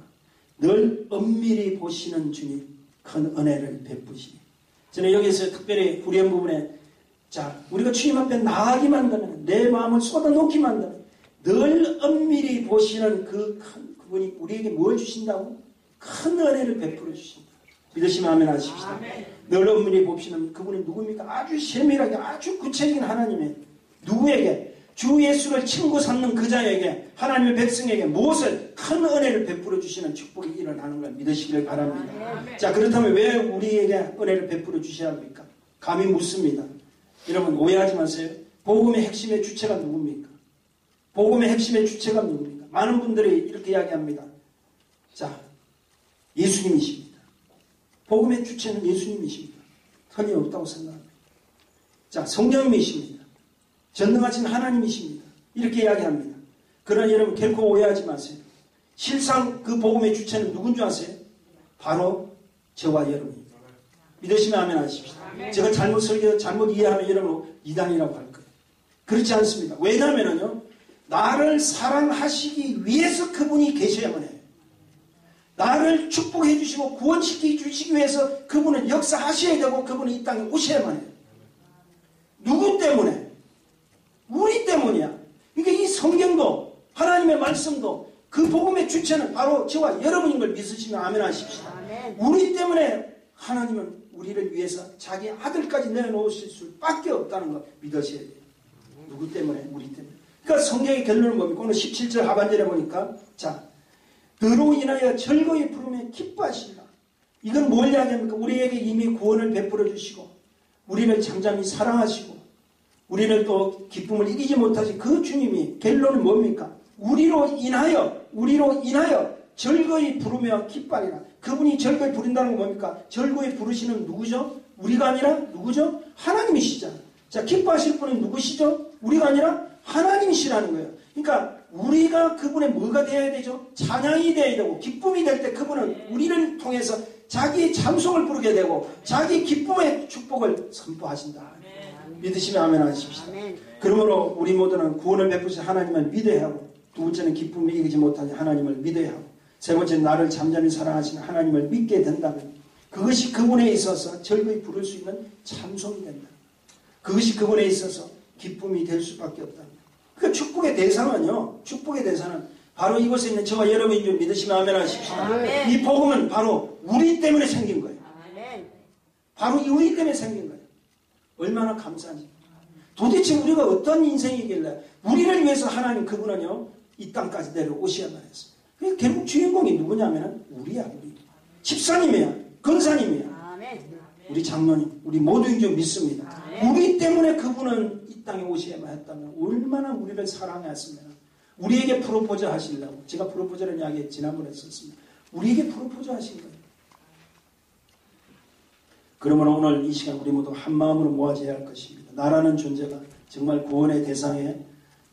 늘 엄밀히 보시는 주님 큰 은혜를 베푸시니. 저는 여기서 특별히 후렴 부분에 우리가 주님 앞에 나가기만 한다면 내 마음을 쏟아놓기만 한다면 늘 엄밀히 보시는 그분이 우리에게 뭘 주신다고? 큰 은혜를 베풀어 주신다. 믿으시면 아멘 하십시다. 늘 엄밀히 보시는 그분이 누굽니까? 아주 세밀하게 아주 구체적인 하나님의 누구에게? 주 예수를 친구 삼는 그 자에게 하나님의 백성에게 무엇을 큰 은혜를 베풀어 주시는 축복이 일어나는 걸 믿으시길 바랍니다. 자, 그렇다면 왜 우리에게 은혜를 베풀어 주셔야 합니까? 감히 묻습니다. 여러분 오해하지 마세요. 복음의 핵심의 주체가 누굽니까? 복음의 핵심의 주체가 누굽니까? 많은 분들이 이렇게 이야기합니다. 자, 예수님이십니다. 복음의 주체는 예수님이십니다. 틀림없다고 생각합니다. 자, 성령님이십니다. 전능하신 하나님이십니다. 이렇게 이야기합니다. 그러나 여러분 결코 오해하지 마세요. 실상 그 복음의 주체는 누군 줄 아세요? 바로 저와 여러분입니다. 믿으시면 아멘 하십시오. 제가 잘못 이해하면 여러분 이단이라고 할 거예요. 그렇지 않습니다. 왜냐하면요, 나를 사랑하시기 위해서 그분이 계셔야만 해요. 나를 축복해 주시고 구원시켜 주시기 위해서 그분은 역사하셔야 되고 그분이 이 땅에 오셔야만 해요. 누구 때문에? 우리 때문이야. 그러니까 이 성경도 하나님의 말씀도 그 복음의 주체는 바로 저와 여러분인 걸 믿으시면 아멘 하십시오. 우리 때문에 하나님은 우리를 위해서 자기 아들까지 내놓으실 수밖에 없다는 거 믿으셔야 돼요. 누구 때문에? 우리 때문에. 그러니까 성경의 결론은 뭡니까? 오늘 17절 하반절에 보니까 너로 인하여 즐거이 부르며 기뻐하시라. 이건 뭘 이야기합니까? 우리에게 이미 구원을 베풀어 주시고 우리를 잠잠히 사랑하시고 우리를 또 기쁨을 이기지 못하신 그 주님이 결론은 뭡니까? 우리로 인하여 즐거이 부르며 기뻐하리라. 그분이 즐거이 부른다는 건 뭡니까? 즐거이 부르시는 누구죠? 우리가 아니라 누구죠? 하나님이시잖아요. 자, 기뻐하실 분은 누구시죠? 우리가 아니라 하나님이시라는 거예요. 그러니까 우리가 그분의 뭐가 되어야 되죠? 찬양이 되어야 되고 기쁨이 될 때 그분은 우리를 통해서 자기의 찬송을 부르게 되고 자기 기쁨의 축복을 선포하신다. 믿으시면 아멘 하십시오. 그러므로 우리 모두는 구원을 베푸신 하나님을 믿어야 하고 두 번째는 기쁨을 이기지 못하는 하나님을 믿어야 하고 세 번째는 나를 잠잠히 사랑하시는 하나님을 믿게 된다면 그것이 그분에 있어서 즐거이 부를 수 있는 찬송이 된다. 그것이 그분에 있어서 기쁨이 될 수밖에 없다. 그 축복의 대상은요. 축복의 대상은 바로 이곳에 있는 저와 여러분인 줄 믿으시면 아멘 하십시오. 아멘. 이 복음은 바로 우리 때문에 생긴 거예요. 아멘. 바로 우리 때문에 생긴 거예요. 얼마나 감사한지. 도대체 우리가 어떤 인생이길래 우리를 위해서 하나님 그분은요. 이 땅까지 내려오셔야만 했어요. 그러니까 결국 주인공이 누구냐면 우리야. 우리. 집사님이야. 권사님이야. 아멘. 우리 장로님. 우리 모두인 줄 믿습니다. 아멘. 우리 때문에 그분은 이 땅에 오셔야만 했다면 얼마나 우리를 사랑했으면 우리에게 프로포즈 하시려고 제가 프로포즈라는 이야기 지난번에 했었습니다. 우리에게 프로포즈 하신 거예요. 그러면 오늘 이 시간 우리 모두 한 마음으로 모아져야 할 것입니다. 나라는 존재가 정말 구원의 대상에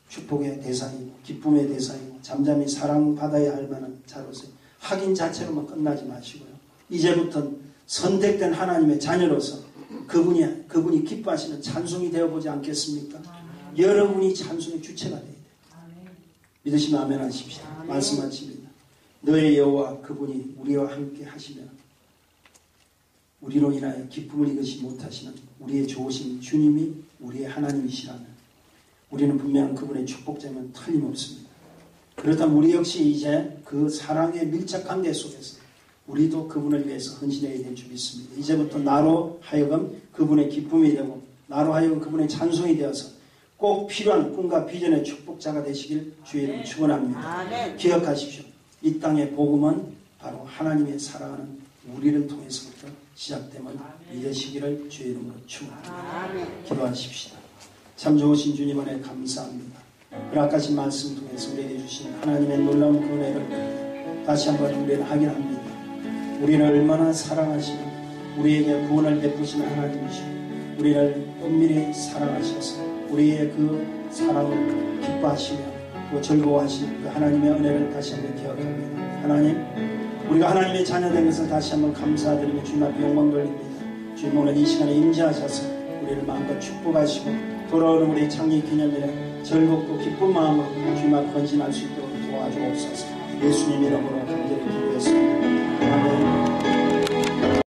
축복의 대상이고 기쁨의 대상이고 잠잠히 사랑받아야 할 만한 자로서 확인 자체로만 끝나지 마시고요. 이제부터는 선택된 하나님의 자녀로서 그분이 기뻐하시는 찬송이 되어보지 않겠습니까? 여러분이 찬송의 주체가 되어야 돼요. 믿으시면 아멘 하십시오. 말씀하십니다. 너의 여호와 그분이 우리와 함께 하시면 우리로 인하여 기쁨을 이것이 못하시는 우리의 좋으신 주님이 우리의 하나님이시라면 우리는 분명 그분의 축복자면 틀림없습니다. 그렇다면 우리 역시 이제 그 사랑의 밀착 관계 속에서 우리도 그분을 위해서 헌신해야 될 줄 믿습니다. 이제부터 나로 하여금 그분의 기쁨이 되고 나로 하여금 그분의 찬송이 되어서 꼭 필요한 꿈과 비전의 축복자가 되시길 주의 이름으로 축원합니다. 기억하십시오. 이 땅의 복음은 바로 하나님의 사랑하는 우리를 통해서부터 시작됨을 믿으시기를 주의 이름으로 축원합니다. 기도하십시다. 참 좋으신 주님 은혜 감사합니다. 허락하신 말씀 통해서 우리에게 주신 하나님의 놀라운 그 은혜를 다시 한번 우리는 확인합니다. 우리를 얼마나 사랑하시는 우리에게 구원을 베푸시는 하나님이시고 우리를 엄밀히 사랑하셔서 우리의 그 사랑을 기뻐하시며 또 즐거워하시는 그 하나님의 은혜를 다시 한번 기억합니다. 하나님, 우리가 하나님의 자녀된 것을 다시 한번 감사드리며 주님 앞에 영광 돌립니다. 주님 오늘 이 시간에 임재하셔서 우리를 마음껏 축복하시고 돌아오는 우리 창립 기념일에 즐겁고 기쁜 마음으로 주님 앞에 헌신할 수 있도록 도와주옵소서. 예수님 이름으로 간절히 기도했습니다. 아멘.